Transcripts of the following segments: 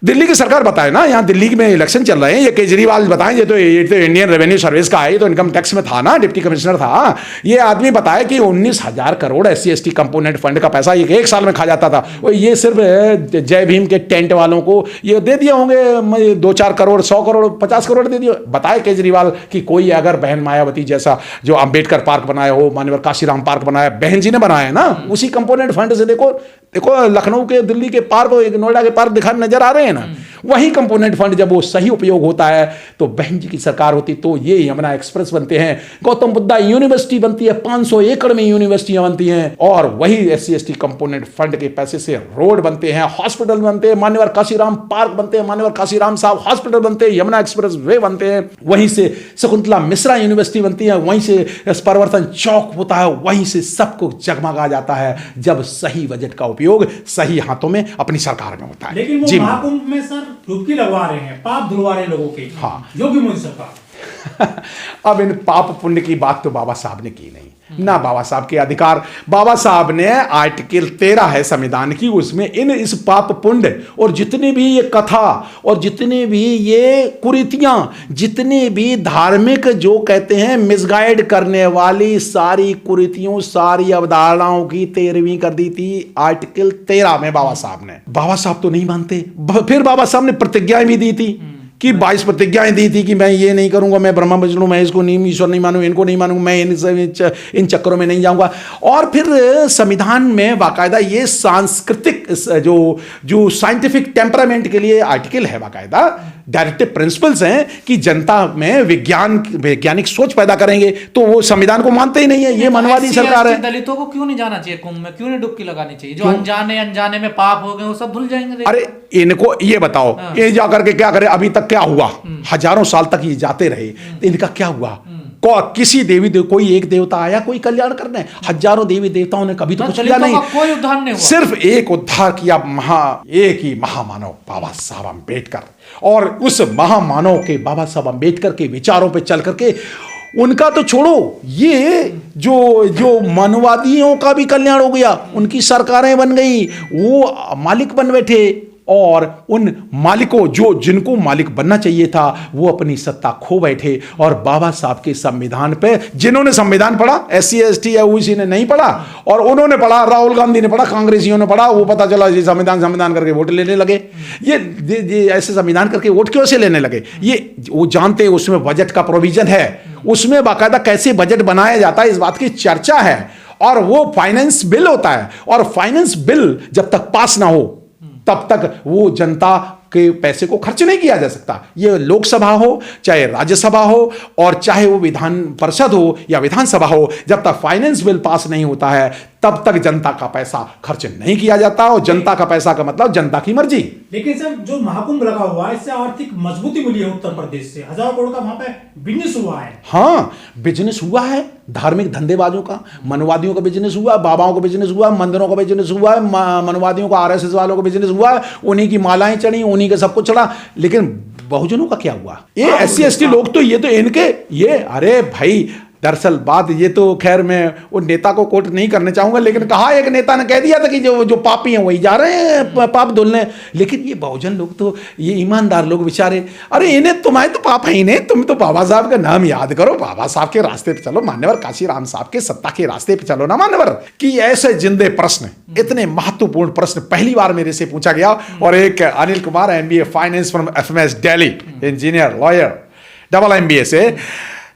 दिल्ली की सरकार बताए ना, यहाँ दिल्ली में इलेक्शन चल रहे हैं, ये केजरीवाल बताएं, ये तो इंडियन रेवेन्यू सर्विस का है, ये तो इनकम टैक्स में था ना, डिप्टी कमिश्नर था। ये आदमी बताया कि 19,000 करोड़ SC/ST कंपोनेंट फंड का पैसा ये एक साल में खा जाता था। वो ये सिर्फ जय भीम के टेंट वालों को ये दे दिए होंगे 2-4 करोड़, 100 करोड़, 50 करोड़ दे दिए। बताए केजरीवाल कि कोई अगर बहन मायावती जैसा जो अंबेडकर पार्क बनाया हो, मान्यवर काशीराम पार्क बनाया, बहन जी ने बनाया है ना, उसी कंपोनेंट फंड से देखो लखनऊ के, दिल्ली के पार्क, नोएडा के पार्क दिखा नजर आ रहे हैं ना। वही कंपोनेंट फंड जब वो सही उपयोग होता है तो बहन जी की सरकार होती तो ये यमुना एक्सप्रेस बनते हैं, गौतम बुद्धा यूनिवर्सिटी बनती है, 500 एकड़ में यूनिवर्सिटियां बनती हैं, और वही SC/ST कंपोनेंट फंड के पैसे से रोड बनते हैं, हॉस्पिटल बनते हैं, मान्यवर काशीराम पार्क बनते हैं, मान्यवर काशीराम साहब हॉस्पिटल बनते हैं, यमुना एक्सप्रेस वे बनते हैं, वहीं से शकुंतला मिश्रा यूनिवर्सिटी बनती है, वहीं से परिवर्तन चौक होता है, वहीं से सबको जगमगा जाता है जब सही बजट का उपयोग सही हाथों में अपनी सरकार में होता है। लेकिन वो महाकुंभ में सर डुबकी लगवा रहे हैं, पाप धुलवा रहे हैं लोगों के। हाँ, योगी मोदी सरकार। अब इन पाप पुण्य की बात तो बाबा साहब ने की नहीं ना, बाबा साहब के अधिकार। बाबा साहब ने आर्टिकल 13 है संविधान की, उसमें इस पाप पुण्य और जितने भी ये कथा और जितने भी ये कुरीतियां, जितने भी धार्मिक जो कहते हैं मिसगाइड करने वाली सारी कुरीतियों, सारी अवधारणाओं की 13वीं कर दी थी आर्टिकल 13 में बाबा साहब ने। बाबा साहब तो नहीं मानते, फिर बाबा साहब ने प्रतिज्ञाएं भी दी थी कि 22 प्रतिज्ञाएं दी थी कि मैं ये नहीं करूंगा, मैं ब्रह्मा विष्णु महेश को नहीं, ईश्वर नहीं मानूंगा, इनको नहीं मानूंगा, मैं इन चक्करों में नहीं जाऊंगा। और फिर संविधान में बाकायदा ये सांस्कृतिक जो साइंटिफिक टेम्परामेंट के लिए आर्टिकल है, बाकायदा डायरेक्टिव प्रिंसिपल्स हैं कि जनता में वैज्ञानिक सोच पैदा करेंगे, तो वो संविधान को मानते ही नहीं है। ये मनवादी सरकार है। दलितों को क्यों नहीं जाना चाहिए कुंभ में, क्यों नहीं डुबकी लगानी चाहिए? जो अनजाने में पाप हो गए वो सब धुल जाएंगे। अरे इनको ये बताओ, ये जाकर के क्या करे? अभी तक क्या हुआ? हजारों साल तक ये जाते रहे, इनका क्या हुआ? किसी कोई एक देवता आया कोई कल्याण करने? हजारों देवी देवताओं ने कभी तो कुछ किया नहीं, कोई उद्धार नहीं हुआ। सिर्फ एक उद्धार किया, एक ही महामानव बाबा साहब अम्बेडकर, और उस महामानव के बाबा साहब अम्बेडकर के विचारों पे चल करके उनका तो छोड़ो, ये जो मानववादियों का भी कल्याण हो गया, उनकी सरकारें बन गई, वो मालिक बन बैठे, और उन मालिकों जिनको मालिक बनना चाहिए था वो अपनी सत्ता खो बैठे। और बाबा साहब के संविधान पे, जिन्होंने संविधान पढ़ा, SC/ST या OBC ने नहीं पढ़ा, और उन्होंने पढ़ा, राहुल गांधी ने पढ़ा, कांग्रेसियों ने पढ़ा, वो पता चला ये संविधान करके वोट लेने लगे। ये ऐसे संविधान करके वोट क्यों से लेने लगे? ये वो जानते हैं उसमें बजट का प्रोविजन है, उसमें बाकायदा कैसे बजट बनाया जाता है इस बात की चर्चा है, और वो फाइनेंस बिल होता है, और फाइनेंस बिल जब तक पास ना हो तब तक वो जनता के पैसे को खर्च नहीं किया जा सकता। ये लोकसभा हो, चाहे राज्यसभा हो, और चाहे वो विधान परिषद हो या विधानसभा हो, जब तक फाइनेंस बिल पास नहीं होता है तब तक जनता का पैसा खर्च नहीं किया जाता, और जनता का पैसा का मतलब जनता की मर्जी। लेकिन सर जो महाकुंभ लगा हुआ है, इससे आर्थिक मजबूती मिली है उत्तर प्रदेश से, 1000 करोड़ का वहां पे बिजनेस हुआ है। हाँ, बिजनेस हुआ है, धार्मिक धंधेबाजों का, मनवादियों का बिजनेस हुआ, बाबाओं का बिजनेस हुआ, मंदिरों का बिजनेस हुआ, मनवादियों का, RSS वालों का बिजनेस हुआ, उन्हीं की मालाएं चढ़ी, उन्हीं के सब कुछ चढ़ा। लेकिन बहुजनों का क्या हुआ? ये SC/ST लोग तो ये तो इनके ये, अरे भाई दरअसल बात ये तो, खैर मैं उन नेता को कोट नहीं करने चाहूंगा, लेकिन कहा एक नेता ने कह दिया था कि जो पापी हैं वही जा रहे हैं पाप धुलने। लेकिन ये बहुजन लोग तो, ये ईमानदार लोग बेचारे, अरे इन्हें तुम्हारे तो पाप है ही नहीं, तुम तो बाबा साहब का नाम याद करो, बाबा साहब के रास्ते पे चलो, मान्यवर काशीराम साहब के सत्ता के रास्ते पे चलो ना मान्यवर। कि ऐसे जिंदे प्रश्न, इतने महत्वपूर्ण प्रश्न पहली बार मेरे से पूछा गया, और एक Anil Kumar MBA finance from FMS Delhi, engineer lawyer double MBA से,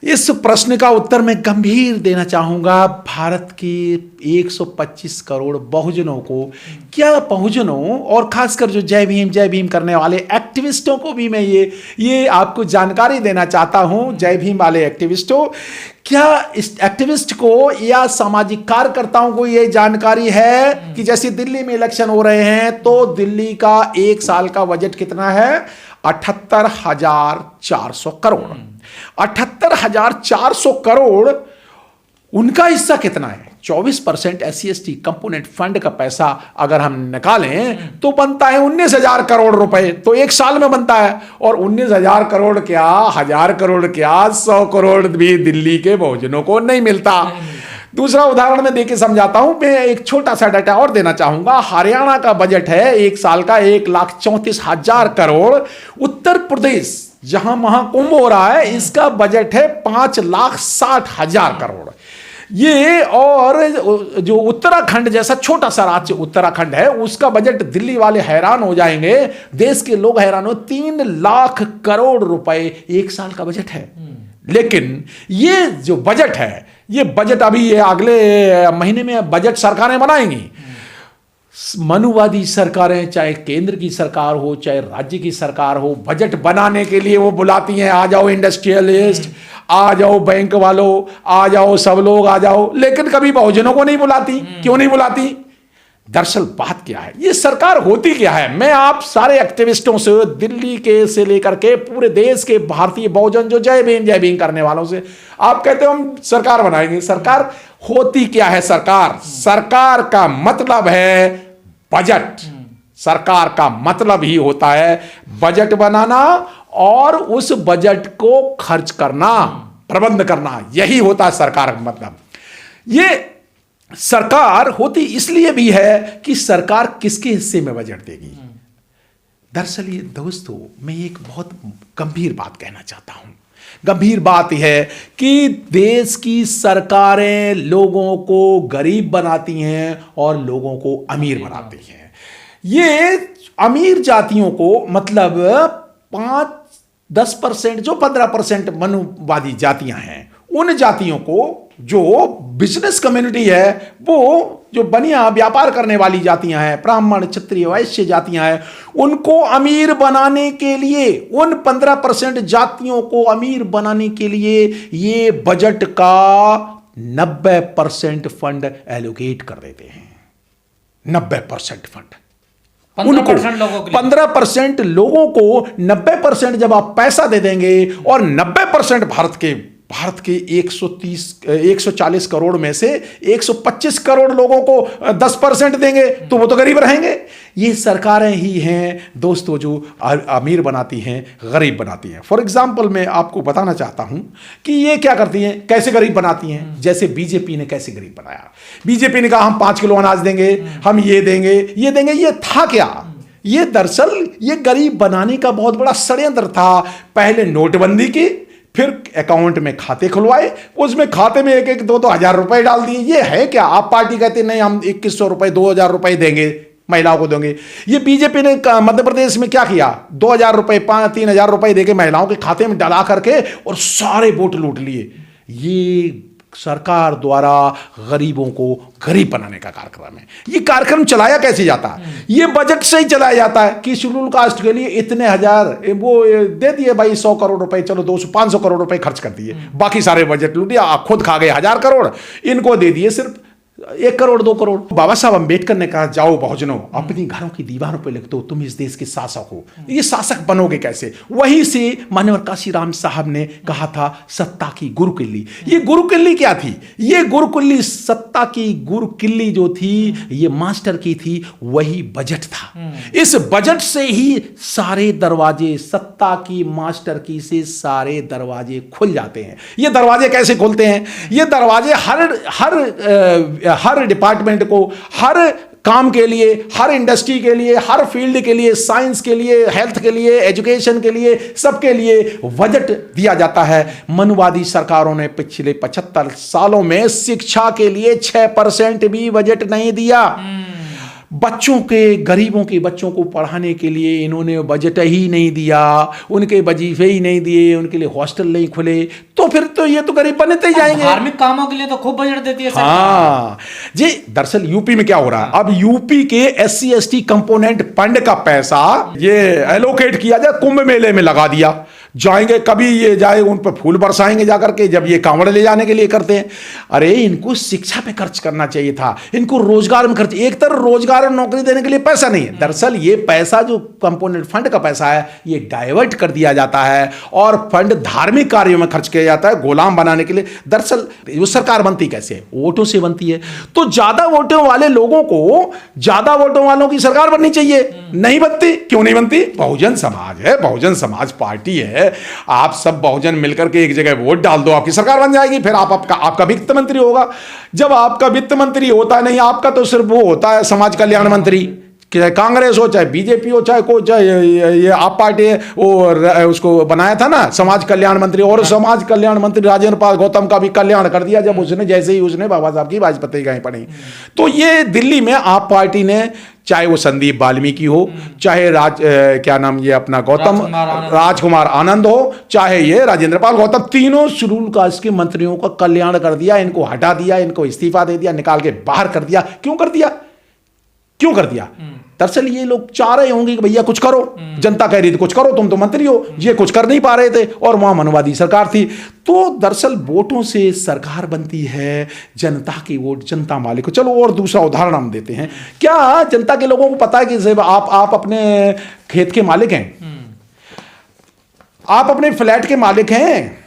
इस प्रश्न का उत्तर मैं गंभीर देना चाहूंगा। भारत के 125 करोड़ बहुजनों को, क्या बहुजनों, और खासकर जो जय भीम करने वाले एक्टिविस्टों को भी मैं ये आपको जानकारी देना चाहता हूं। जय भीम वाले एक्टिविस्टों, क्या इस एक्टिविस्ट को या सामाजिक कार्यकर्ताओं को ये जानकारी है कि जैसे दिल्ली में इलेक्शन हो रहे हैं तो दिल्ली का एक साल का बजट कितना है? 78,400 करोड़। 78,400 करोड़, उनका हिस्सा कितना है? 24% SC/ST कंपोनेंट फंड का पैसा अगर हम निकालें तो बनता है 19,000 करोड़ रुपए, तो एक साल में बनता है। और 19,000 करोड़ क्या, 1,000 करोड़ क्या, 100 करोड़ भी दिल्ली के बहुजनों को नहीं मिलता। दूसरा उदाहरण मैं देके समझाता हूं। मैं एक छोटा सा डाटा और देना चाहूंगा। हरियाणा का बजट है एक साल का 1,34,000 करोड़। उत्तर प्रदेश जहां महाकुंभ हो रहा है इसका बजट है 5,60,000 करोड़। ये और जो उत्तराखंड जैसा छोटा सा राज्य उत्तराखंड है उसका बजट, दिल्ली वाले हैरान हो जाएंगे, देश के लोग हैरान हो, 3 लाख करोड़ रुपए एक साल का बजट है। लेकिन ये जो बजट है, ये बजट अभी ये अगले महीने में बजट सरकारें बनाएंगी। मनुवादी सरकारें, चाहे केंद्र की सरकार हो चाहे राज्य की सरकार हो, बजट बनाने के लिए वो बुलाती हैं, आ जाओ इंडस्ट्रियलिस्ट, आ जाओ बैंक वालों, आ जाओ सब लोग आ जाओ, लेकिन कभी बहुजनों को नहीं बुलाती। क्यों नहीं बुलाती? दरअसल बात क्या है, ये सरकार होती क्या है? मैं आप सारे एक्टिविस्टों से, दिल्ली के से लेकर के पूरे देश के भारतीय बहुजन जो जय भीम करने वालों से, आप कहते हो हम सरकार बनाएंगे। सरकार होती क्या है? सरकार का मतलब है बजट। सरकार का मतलब ही होता है बजट बनाना और उस बजट को खर्च करना, प्रबंध करना, यही होता है सरकार का मतलब। ये सरकार होती इसलिए भी है कि सरकार किसके हिस्से में बजट देगी। दरअसल ये दोस्तों, मैं एक बहुत गंभीर बात कहना चाहता हूं। गंभीर बात यह है कि देश की सरकारें लोगों को गरीब बनाती हैं और लोगों को अमीर बनाती हैं। ये अमीर जातियों को, मतलब 5-10%, जो 15% मनुवादी जातियां हैं, उन जातियों को, जो बिजनेस कम्युनिटी है, वो जो बनिया व्यापार करने वाली जातियां हैं, ब्राह्मण, क्षत्रिय, वैश्य जातियां हैं, उनको अमीर बनाने के लिए, उन 15% जातियों को अमीर बनाने के लिए ये बजट का 90% फंड एलोकेट कर देते हैं। 90% फंड 15% लोगों के लिए। 15% लोगों को 90% जब आप पैसा दे देंगे और 90% भारत के 140 करोड़ में से 125 करोड़ लोगों को 10% देंगे तो वो तो गरीब रहेंगे। ये सरकारें ही हैं दोस्तों जो अमीर बनाती हैं, गरीब बनाती हैं। फॉर एग्जाम्पल मैं आपको बताना चाहता हूं कि ये क्या करती हैं, कैसे गरीब बनाती हैं। जैसे बीजेपी ने कैसे गरीब बनाया। बीजेपी ने कहा हम 5 किलो अनाज देंगे, हम ये देंगे, ये देंगे। ये था क्या? ये दरअसल ये गरीब बनाने का बहुत बड़ा षड्यंत्र था। पहले नोटबंदी की, फिर अकाउंट में खाते खुलवाए, उसमें खाते में 1-2 हज़ार रुपए डाल दिए। ये है क्या? आप पार्टी कहते नहीं हम 2100 रुपए, 2000 रुपए देंगे, महिलाओं को देंगे। ये बीजेपी ने मध्य प्रदेश में क्या किया? 2000 रुपए, 3,000 रुपए देके महिलाओं के खाते में डाला करके और सारे वोट लूट लिए। ये सरकार द्वारा गरीबों को गरीब बनाने का कार्यक्रम है। ये कार्यक्रम चलाया कैसे जाता है? ये बजट से ही चलाया जाता है कि शेड्यूल कास्ट के लिए इतने हजार वो दे दिए भाई, 100 करोड़ रुपए, चलो 200-500 करोड़ रुपए खर्च कर दिए, बाकी सारे बजट लूट दिया, आप खुद खा गए 1000 करोड़, इनको दे दिए सिर्फ 1 करोड़ 2 करोड़। बाबा साहब अम्बेडकर ने कहा जाओ बहुजनों, अपनी घरों की दीवारों पर लिख दो तुम इस देश के शासक हो। ये शासक बनोगे कैसे? वहीं से मानवर काशीराम साहब ने कहा था सत्ता की गुरु किल्ली। ये गुरु किल्ली क्या थी? ये गुरु किल्ली, सत्ता की गुरु किल्ली जो थी, ये मास्टर की थी, वही बजट था। इस बजट से ही सारे दरवाजे, सत्ता की मास्टर की से सारे दरवाजे खुल जाते हैं। ये दरवाजे कैसे खुलते हैं? ये दरवाजे हर डिपार्टमेंट को, हर काम के लिए, हर इंडस्ट्री के लिए, हर फील्ड के लिए, साइंस के लिए, हेल्थ के लिए, एजुकेशन के लिए, सबके लिए बजट दिया जाता है। मनुवादी सरकारों ने पिछले 75 सालों में शिक्षा के लिए 6% भी बजट नहीं दिया। बच्चों के, गरीबों के बच्चों को पढ़ाने के लिए इन्होंने बजट ही नहीं दिया, उनके वजीफे ही नहीं दिए, उनके लिए हॉस्टल नहीं खुले, तो फिर तो ये तो गरीब बनते ही जाएंगे। धार्मिक कामों के लिए तो खूब बजट देती है सरकार। हाँ जी, दरअसल यूपी में क्या हो रहा है, अब यूपी के SC/ST कंपोनेंट फंड का पैसा ये एलोकेट किया जाए, कुंभ मेले में लगा दिया। जाएंगे, कभी ये जाए उन पर फूल बरसाएंगे जाकर के, जब ये कांवड़ ले जाने के लिए करते हैं। अरे इनको शिक्षा पे खर्च करना चाहिए था, इनको रोजगार में खर्च, एक तरफ रोजगार और नौकरी देने के लिए पैसा नहीं है। दरअसल ये पैसा जो कंपोनेंट फंड का पैसा है, ये डाइवर्ट कर दिया जाता है और फंड धार्मिक कार्यों में खर्च किया जाता है, गुलाम बनाने के लिए। दरअसल वो सरकार बनती कैसे है? वोटों से बनती है। तो ज्यादा वोटों वाले लोगों को, ज्यादा वोटों वालों की सरकार बननी चाहिए, नहीं बनती। क्यों नहीं बनती? बहुजन समाज है, बहुजन समाज पार्टी है, है, आप सब बहुजन मिलकर के एक जगह वोट डाल दो, आपकी सरकार बन जाएगी, फिर आपका वित्त मंत्री होगा। जब आपका वित्त मंत्री होता नहीं, आपका तो सिर्फ वो होता है समाज कल्याण मंत्री, चाहे कांग्रेस हो चाहे बीजेपी हो चाहे कोई, चाहे ये आप पार्टी है, वो उसको बनाया था ना समाज कल्याण मंत्री, और समाज कल्याण मंत्री राजेंद्र पाल गौतम का भी कल्याण कर दिया जब उसने, जैसे ही उसने बाबा साहब की वाजपेयी गाय पढ़ी। तो ये दिल्ली में आप पार्टी ने, चाहे वो संदीप वाल्मीकि हो, चाहे क्या नाम ये अपना गौतम राजकुमार आनंद हो, चाहे ये राजेंद्र पाल गौतम, तीनों शेड्यूल कास्ट के मंत्रियों का कल्याण कर दिया, इनको हटा दिया, इनको इस्तीफा दे दिया, निकाल के बाहर कर दिया। क्यों कर दिया? क्यों कर दिया? दरअसल ये लोग चाह रहे होंगे कि भैया कुछ करो, जनता कह रही थी कुछ करो, तुम तो मंत्री हो, ये कुछ कर नहीं पा रहे थे, और वहां मनवादी सरकार थी। तो दरअसल वोटों से सरकार बनती है, जनता की वोट, जनता मालिक को। चलो और दूसरा उदाहरण हम देते हैं। क्या जनता के लोगों को पता है कि आप अपने खेत के मालिक हैं, आप अपने फ्लैट के मालिक हैं,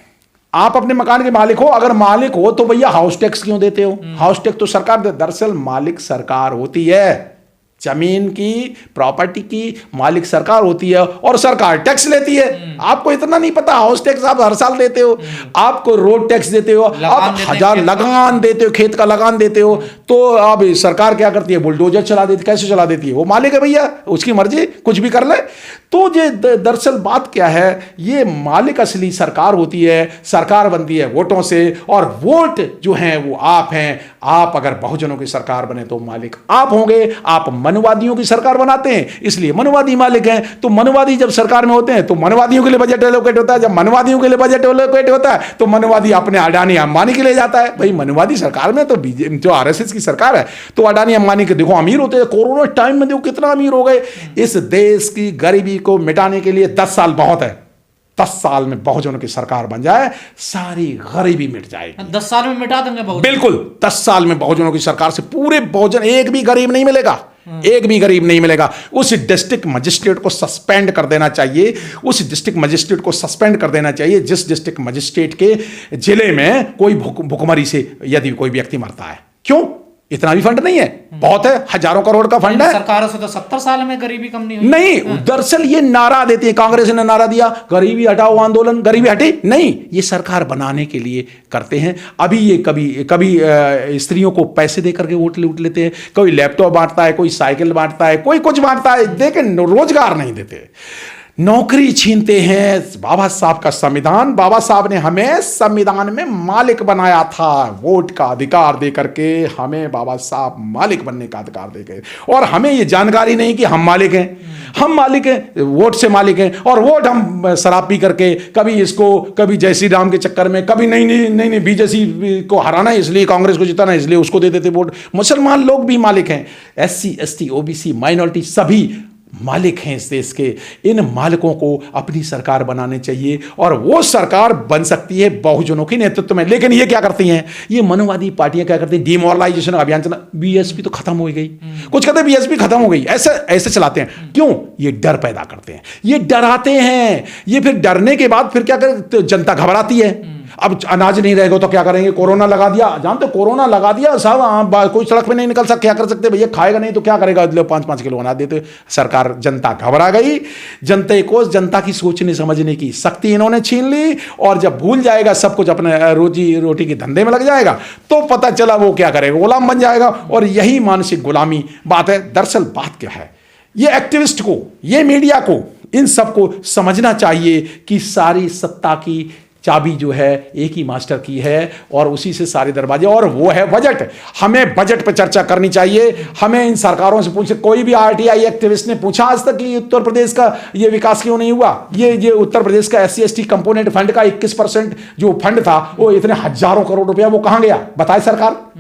आप अपने मकान के मालिक हो? अगर मालिक हो तो भैया हाउस टैक्स क्यों देते हो? हाउस टैक्स तो सरकार दे। दरअसल मालिक सरकार होती है, जमीन की, प्रॉपर्टी की मालिक सरकार होती है, और सरकार टैक्स लेती है। आपको इतना नहीं पता? हाउस टैक्स आप हर साल देते हो, आपको रोड टैक्स देते हो, आप हजार लगान देते हो, खेत का लगान देते हो। तो अब सरकार क्या करती है? बुलडोजर चला देती। कैसे चला देती है? वो मालिक है भैया, उसकी मर्जी, कुछ भी कर ले। तो ये दरअसल बात क्या है, ये मालिक असली सरकार होती है, सरकार बनती है वोटों से, और वोट जो हैं वो आप हैं। आप अगर बहुजनों की सरकार बने तो मालिक आप होंगे। आप मनुवादियों की सरकार बनाते हैं, इसलिए मनुवादी मालिक हैं। तो मनुवादी जब सरकार में होते हैं तो मनुवादियों के लिए बजट एलोकेट होता है। जब मनुवादियों के लिए बजट एलोकेट होता है तो मनुवादी अपने अडानी अंबानी के लिए जाता है। भाई मनुवादी सरकार में तो जो आरएसएस की सरकार है, तो अडानी अंबानी के देखो अमीर होते हैं। कोरोना टाइम में देखो कितना अमीर हो गए। इस देश की गरीबी को मिटाने के लिए 10 साल बहुत है। 10 साल में बहुजनों की सरकार बन जाए, सारी गरीबी मिट जाएगी। 10 साल में मिटा देंगे बहुजन। बिल्कुल, 10 साल में बहुजनों की सरकार से पूरे बहुजन, एक भी गरीब नहीं मिलेगा, एक भी गरीब नहीं मिलेगा। उस डिस्ट्रिक्ट मजिस्ट्रेट को सस्पेंड कर देना चाहिए, उस डिस्ट्रिक्ट मजिस्ट्रेट को सस्पेंड कर देना चाहिए जिस डिस्ट्रिक्ट मजिस्ट्रेट के जिले में कोई भुखमरी से यदि कोई व्यक्ति मरता है। क्यों? इतना भी फंड नहीं है, बहुत है, हजारों करोड़ का फंड है। सरकारों से तो 70 साल में गरीबी कम नहीं हुई। नहीं, दरअसल ये नारा देती है, कांग्रेस ने नारा दिया गरीबी हटाओ आंदोलन, गरीबी हटी नहीं, ये सरकार बनाने के लिए करते हैं। अभी ये कभी स्त्रियों को पैसे दे करके वोट लूट लेते हैं, कोई लैपटॉप बांटता है, कोई साइकिल बांटता है, कोई कुछ बांटता है, लेकिन रोजगार नहीं देते, नौकरी छीनते हैं। बाबा साहब का संविधान, बाबा साहब ने हमें संविधान में मालिक बनाया था, वोट का अधिकार दे करके हमें बाबा साहब मालिक बनने का अधिकार दे गए। और हमें ये जानकारी नहीं कि हम मालिक हैं, हम मालिक हैं, वोट से मालिक हैं। और वोट हम शराब पी करके, कभी इसको, कभी जय श्री राम के चक्कर में, कभी नहीं बीजेपी को हराना है इसलिए, कांग्रेस को जिताना है इसलिए उसको दे देते वोट। मुसलमान लोग भी मालिक हैं, SC ST OBC माइनॉरिटी सभी मालिक हैं इस देश के। इन मालिकों को अपनी सरकार बनाने चाहिए, और वो सरकार बन सकती है बहुजनों के नेतृत्व में। लेकिन ये क्या करती हैं, ये मनुवादी पार्टियां क्या करती हैं, डिमोरलाइजेशन का अभियान चला। BSP तो खत्म हो गई, कुछ कहते हैं BSP खत्म हो गई, ऐसे चलाते हैं। क्यों? ये डर पैदा करते हैं, ये डराते हैं। ये फिर डरने के बाद फिर क्या करें, तो जनता घबराती है। अब अनाज नहीं रहेगा तो क्या करेंगे, कोरोना लगा दिया, जानते कोरोना लगा दिया साहब, कोई सड़क पे नहीं निकल सकता, क्या कर सकते भैया, खाएगा नहीं तो क्या करेगा, 5-5 किलो अनाज देते सरकार। जनता घबरा गई, जनता की सोचने समझने की शक्ति इन्होंने छीन ली, और जब भूल जाएगा सब कुछ, अपने रोजी रोटी के धंधे में लग जाएगा, तो पता चला वो क्या करेगा, गुलाम बन जाएगा। और यही मानसिक गुलामी बात है। दरअसल बात क्या है, ये एक्टिविस्ट को, ये मीडिया को, इन सबको समझना चाहिए कि सारी सत्ता की चाबी जो है एक ही मास्टर की है, और उसी से सारे दरवाजे, और वो है बजट। हमें बजट पर चर्चा करनी चाहिए। हमें इन सरकारों से पूछे, कोई भी RTI एक्टिविस्ट ने पूछा आज तक कि उत्तर प्रदेश का ये विकास क्यों नहीं हुआ, ये उत्तर प्रदेश का SC ST कंपोनेंट फंड का 21% जो फंड था, वो इतने हजारों करोड़ रुपया वो कहां गया, बताए सरकार।